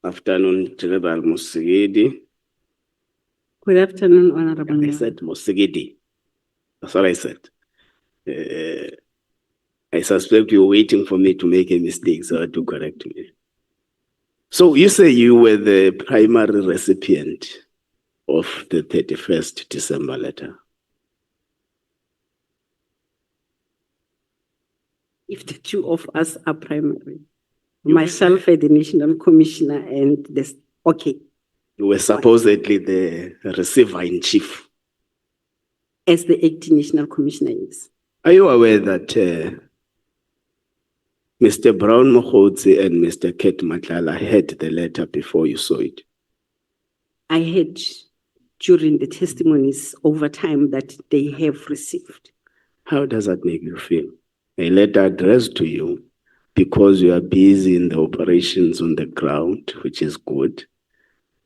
Afternoon, General Mosikili. Good afternoon, Honorable I Mayor. said Mosikili. That's what I said. I suspect you're waiting for me to make a mistake, so to correct me. So you say you were the primary recipient of the 31st December letter. If the two of us are primary, myself as the National Commissioner and this, okay, You were supposedly the receiver in chief. as the acting National Commissioner is. Are you aware that Mr. Brown Mokhotsi and Mr. Kate Matlala had the letter before you saw it? I had during the testimonies over time that they have received. How does that make you feel? A letter addressed to you because you are busy in the operations on the ground, which is good.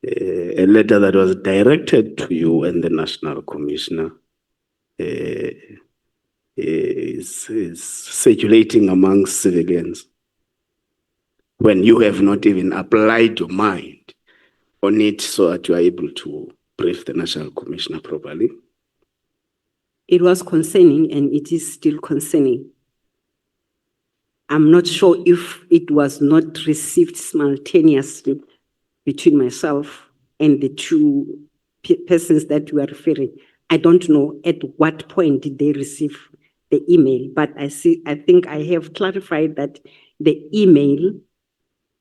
A letter that was directed to you and the National Commissioner is circulating among civilians when you have not even applied your mind on it so that you are able to brief the National Commissioner properly. It was concerning and it is still concerning. I'm not sure if it was not received simultaneously between myself and the two persons that you are referring. I don't know at what point did they receive the email, but I think I have clarified that the email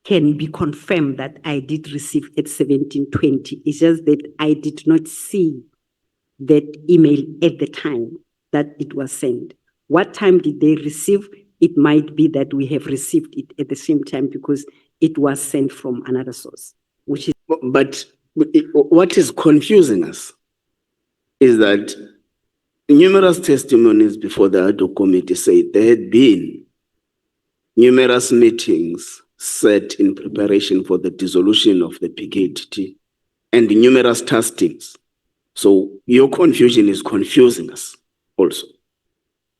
can be confirmed that I did receive at 17:20. It's just that I did not see that email at the time that it was sent. What time did they receive? It might be that we have received it at the same time because it was sent from another source, which is. But what is confusing us is that numerous testimonies before the ad hoc committee say there had been numerous meetings set in preparation for the dissolution of the PKTT and numerous testings. So your confusion is confusing us also.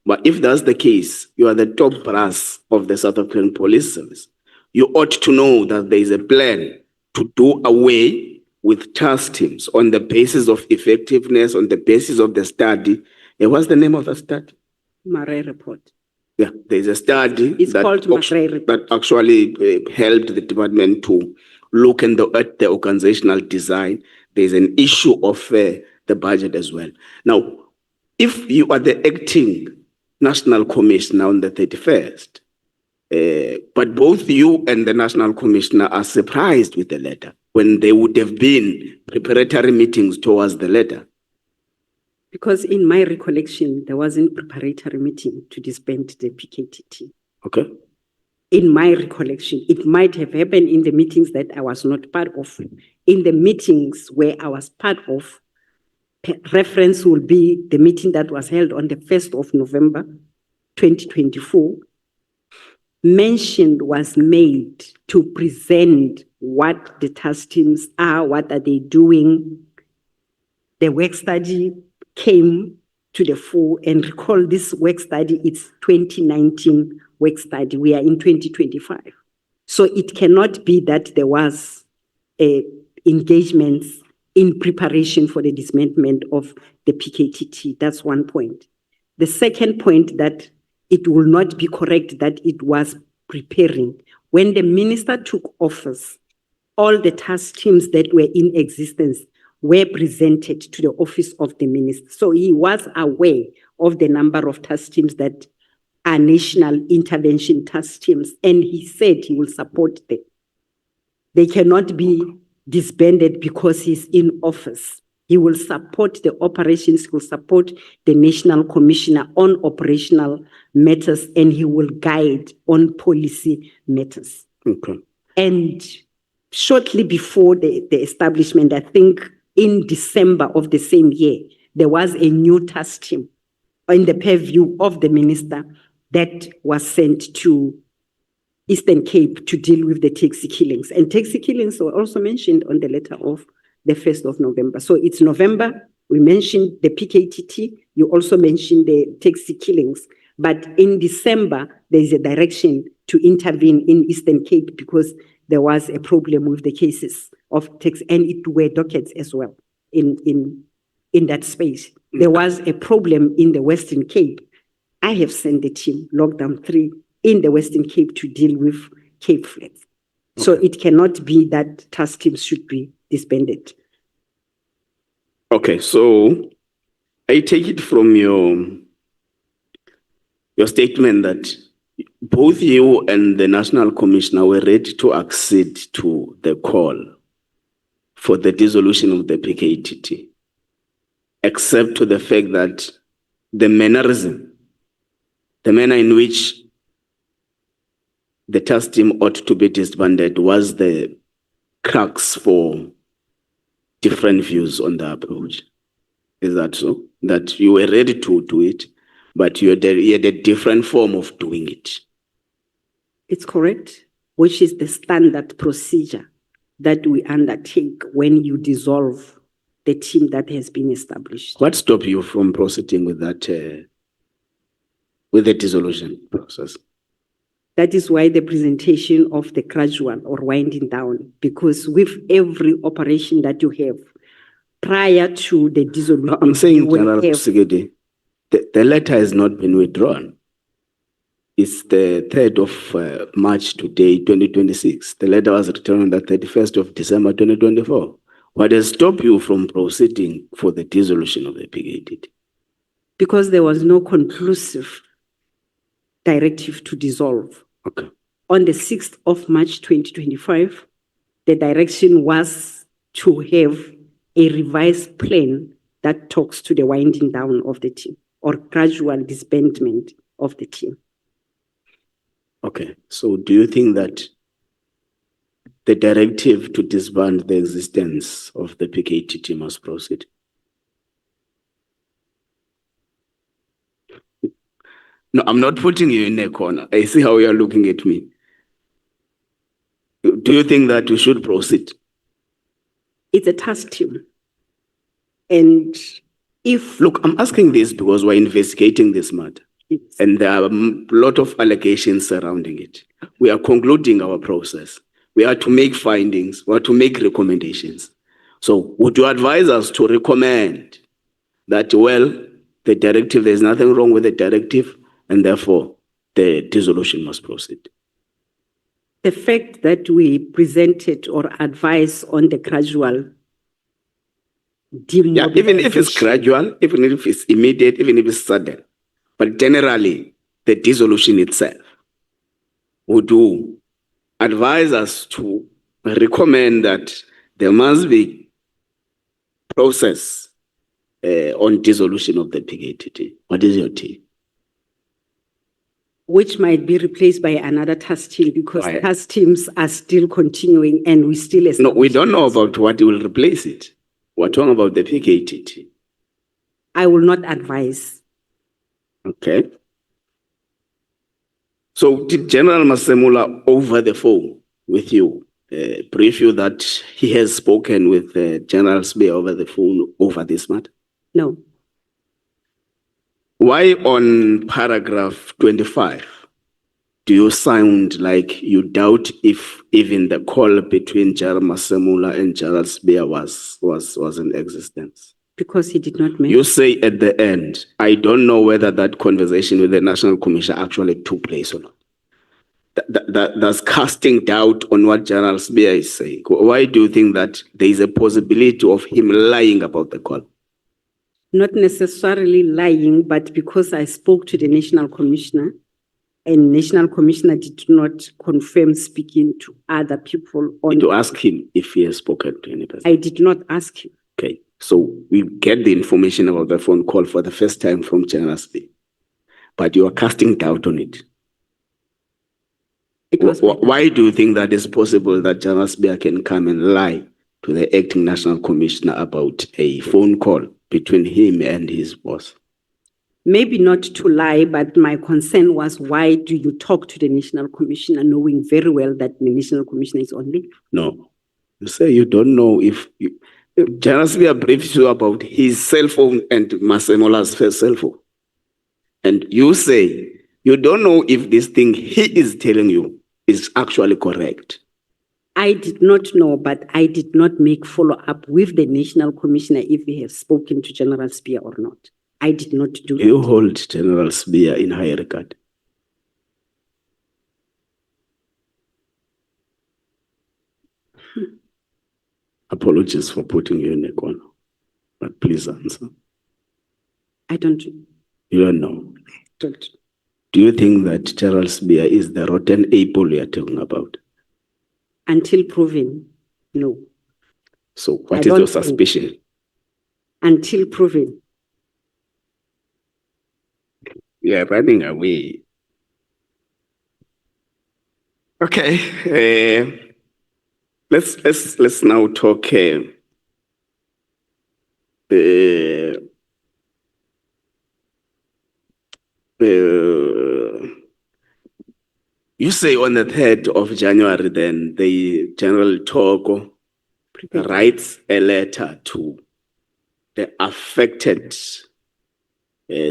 But if that's the case, you are the top brass of the South African Police Service. You ought to know that there is a plan to do away with task teams on the basis of effectiveness, on the basis of the study. And what's the name of the study? Murray report. Yeah, there's a study It's called Murray report. that actually helped the department to look at the organizational design. There's an issue of the budget as well. Now, if you are the acting National Commissioner on the 31st, but both you and the National Commissioner are surprised with the letter when there would have been preparatory meetings towards the letter. Because in my recollection, there wasn't preparatory meeting to disband the PKTT. Okay. In my recollection, it might have happened in the meetings that I was not part of. In the meetings where I was part of, reference will be the meeting that was held on the 1st of November, 2024. Mention was made to present what the task teams are, what are they doing. The work study came to the fore, and recall this work study, it's 2019 work study. We are in 2025. So it cannot be that there was engagements in preparation for the dismantlement of the PKTT. That's one point. The second point, that it will not be correct that it was preparing. When the minister took office, all the task teams that were in existence were presented to the office of the minister. So he was aware of the number of task teams that are national intervention task teams, and he said he will support them. They cannot be disbanded because he's in office. He will support the operations, he will support the National Commissioner on operational matters, and he will guide on policy matters. Okay. And shortly before the establishment, I think in December of the same year, there was a new task team in the purview of the minister that was sent to Eastern Cape to deal with the taxi killings. And taxi killings were also mentioned on the letter of the 1st of November. So it's November, we mentioned the PKTT, you also mentioned the taxi killings. But in December, there's a direction to intervene in Eastern Cape because there was a problem with the cases of tax, and it were dockets as well in that space. There was a problem in the Western Cape. I have sent the team, lockdown 3, in the Western Cape to deal with Cape Flats. So it cannot be that task teams should be disbanded. Okay, so I take it from your statement that both you and the National Commissioner were ready to accede to the call for the dissolution of the PKTT, except to the fact that the manner in which the task team ought to be disbanded was the crux for different views on the approach. Is that so? That you were ready to do it, but you had a different form of doing it. It's correct, which is the standard procedure that we undertake when you dissolve the team that has been established. What stopped you from proceeding with that, with the dissolution process? That is why the presentation of the gradual or winding down, because with every operation that you have prior to the dissolution. No, I'm saying, General Mosikili, the letter has not been withdrawn. It's the 3rd of March today, 2026. The letter was returned on the 31st of December, 2024. What has stopped you from proceeding for the dissolution of the PKTT? Because there was no conclusive directive to dissolve. Okay. On the 6th of March 2025, the direction was to have a revised plan that talks to the winding down of the team or gradual disbandment of the team. Okay, so do you think that the directive to disband the existence of the PKTT must proceed? No, I'm not putting you in a corner. I see how you're looking at me. Do you think that we should proceed? It's a task team. And if... Look, I'm asking this because we're investigating this matter. And there are a lot of allegations surrounding it. We are concluding our process. We are to make findings. We are to make recommendations. So would you advise us to recommend that, well, the directive, there's nothing wrong with the directive, and therefore the dissolution must proceed? The fact that we presented or advised on the gradual demobilization. Yeah, even if it's gradual, even if it's immediate, even if it's sudden, but generally the dissolution itself, would you advise us to recommend that there must be process on dissolution of the PKTT? What is your take? Which might be replaced by another task team, because task teams are still continuing and we still... No, we don't know about what will replace it. We're talking about the PKTT. I will not advise. Okay. So did General Masemula over the phone with you brief you that he has spoken with General Sibiya over the phone over this matter? No. Why on paragraph 25 do you sound like you doubt if even the call between General Masemula and General Sibiya was in existence? Because he did not mention. You say at the end, I don't know whether that conversation with the National Commission actually took place or not. That's casting doubt on what General Sibiya is saying. Why do you think that there is a possibility of him lying about the call? Not necessarily lying, but because I spoke to the National Commissioner, and National Commissioner did not confirm speaking to other people. Did you ask him if he has spoken to any person? I did not ask him. Okay, so we get the information about the phone call for the first time from General Sibiya, but you are casting doubt on it. Why do you think that it's possible that General Sibiya can come and lie to the acting National Commissioner about a phone call between him and his boss? Maybe not to lie, but my concern was, why do you talk to the National Commissioner knowing very well that the National Commissioner is on leave? No. You say you don't know if General Sibiya briefs you about his cell phone and Masemola's first cell phone. And you say you don't know if this thing he is telling you is actually correct. I did not know, but I did not make follow-up with the National Commissioner if he has spoken to General Sibiya or not. I did not do You that. hold General Sibiya in high regard. Apologies for putting you in a corner, but please answer. I don't. You don't know. don't. Do you think that General Sibiya is the rotten apple you are talking about? Until proven, no. So I what is your don't think. suspicion? Until proven. You are running away. Okay. Let's now talk you say on the 3rd of January, then the General Togo writes a letter to the affected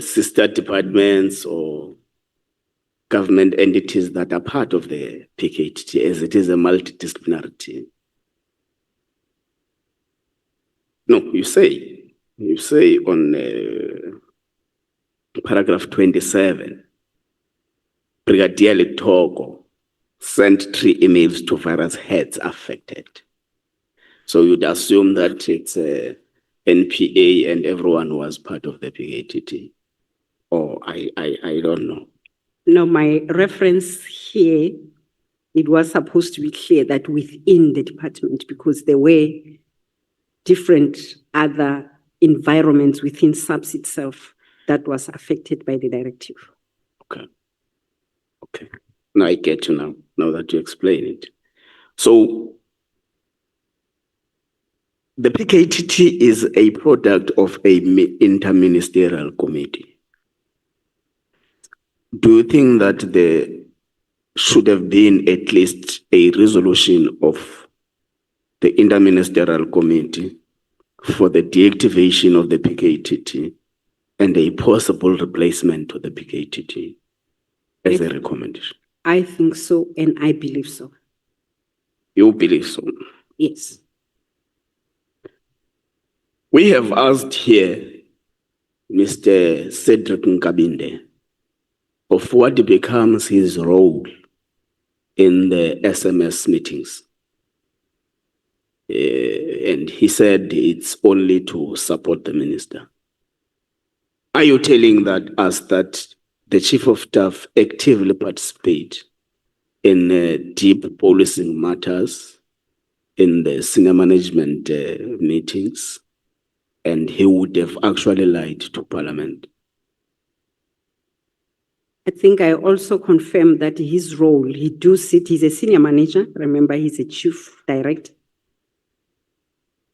sister departments or government entities that are part of the PKT, as it is a multidisciplinary team. No, you say on paragraph 27, Brigadier Togo sent 3 emails to various heads affected. So you'd assume that it's NPA and everyone was part of the PKT. Or I don't know. No, my reference here, it was supposed to be clear that within the department, because there were different other environments within SAPS itself that was affected by the directive. Okay. Okay. Now I get you now that you explain it. So the PKTT is a product of a interministerial committee. Do you think that there should have been at least a resolution of the interministerial committee for the deactivation of the PKTT and a possible replacement to the PKTT as a recommendation? I think so, and I believe so. You believe so? Yes. We have asked here Mr. Cedric Nkabinde of what becomes his role in the SMS meetings. And he said it's only to support the minister. Are you telling us that the chief of staff actively participate in deep policing matters, in the senior management meetings, and he would have actually lied to Parliament? I think I also confirm that his role, he's a senior manager. Remember, he's a chief director.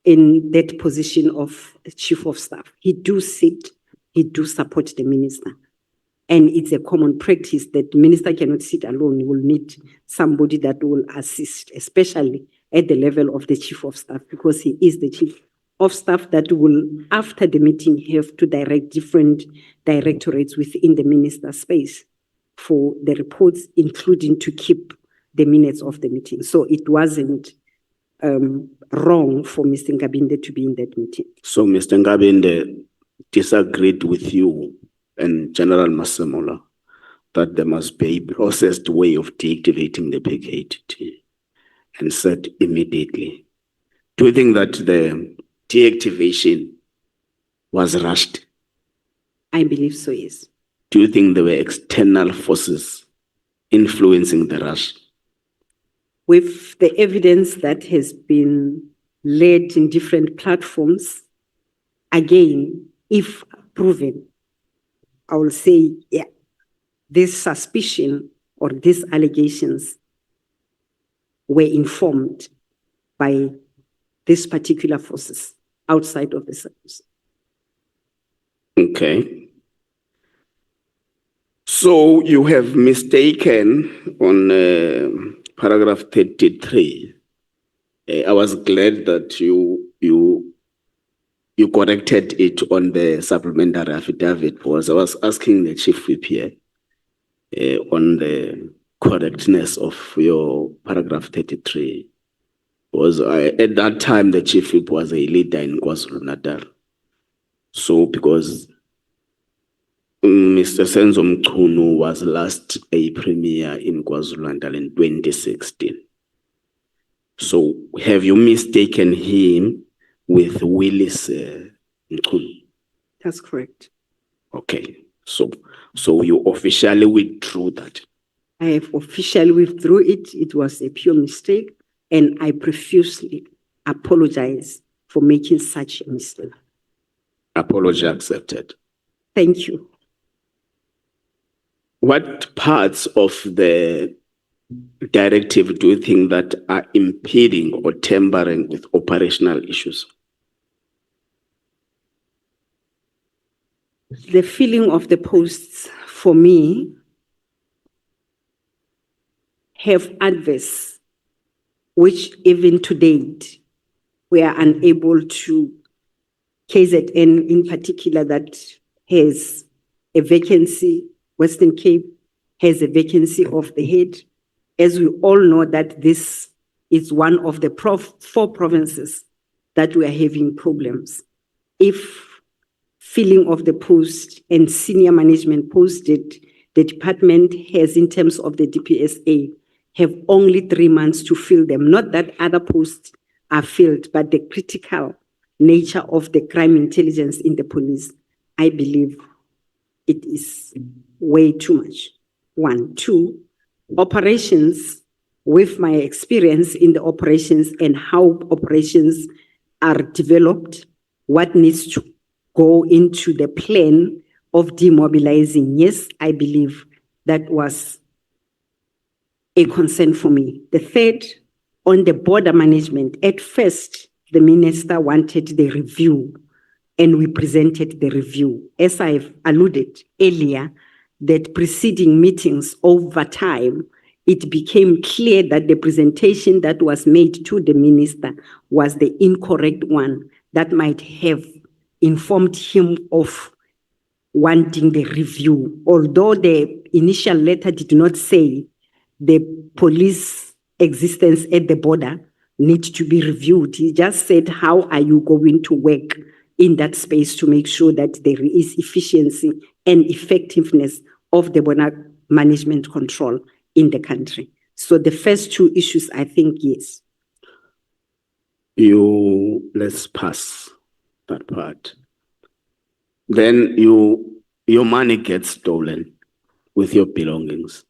In that position of chief of staff, he do support the minister. And it's a common practice that the minister cannot sit alone. He will need somebody that will assist, especially at the level of the chief of staff, because he is the chief of staff that will, after the meeting, have to direct different directorates within the minister's space for the reports, including to keep the minutes of the meeting. So it wasn't wrong for Mr. Nkabinde to be in that meeting. So Mr. Nkabinde disagreed with you and General Masemola that there must be a processed way of deactivating the PKT and said immediately. Do you think that the deactivation was rushed? I believe so, yes. Do you think there were external forces influencing the rush? With the evidence that has been laid in different platforms, again, if proven, I will say, yeah, this suspicion or these allegations were informed by these particular forces outside of the service. Okay. So you have mistaken on paragraph 33. I was glad that you corrected it on the supplementary affidavit, because I was asking the chief whip here on the correctness of your paragraph 33. At that time, the chief whip was a leader in KwaZulu-Natal. So because Mr. Senzo Mchunu was last a premier in KwaZulu-Natal in 2016. So have you mistaken him with Willis Mchunu? That's correct. Okay. So you officially withdrew that. I have officially withdrew it. It was a pure mistake, and I profusely apologize for making such a mistake. Apology accepted. Thank you. What parts of the directive do you think that are impeding or tampering with operational issues? The filling of the posts for me have adverse, which even to date, we are unable to, KZN in particular that has a vacancy, Western Cape has a vacancy of the head. As we all know that this is one of the 4 provinces that we are having problems. If filling of the post and senior management posted, the department has, in terms of the DPSA, have only 3 months to fill them. Not that other posts are filled, but the critical nature of the crime intelligence in the police, I believe it is way too much. 1, 2, operations, with my experience in the operations and how operations are developed, what needs to go into the plan of demobilizing. Yes, I believe that was a concern for me. The third, on the border management, at first, the minister wanted the review, and we presented the review. As I've alluded earlier, that preceding meetings over time, it became clear that the presentation that was made to the minister was the incorrect one that might have informed him of wanting the review. Although the initial letter did not say the police existence at the border needs to be reviewed. He just said, how are you going to work in that space to make sure that there is efficiency and effectiveness of the border management control in the country? So the first 2 issues, I think, yes. Let's pass that part. Then your money gets stolen with your belongings.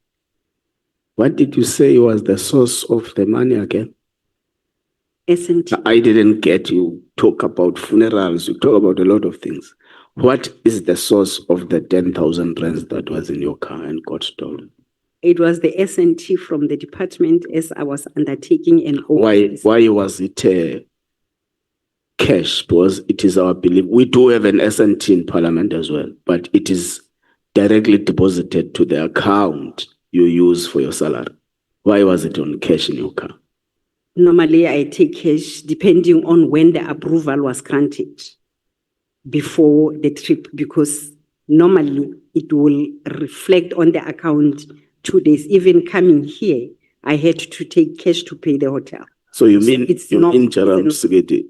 What did you say was the source of the money again? S&T. I didn't get you talk about funerals. You talk about a lot of things. What is the source of the 10,000 rands that was in your car and got stolen? It was the S&T from the department as I was undertaking an Why was it cash? Because it is our belief. We do have an S&T in Parliament as well, but it is directly deposited to the account you use for your salary. Why was it on cash in your car? Normally, I take cash depending on when the approval was granted before the trip, because normally it will reflect on the account 2 days. Even coming here, I had to take cash to pay the hotel. So you mean it's your not- interim security?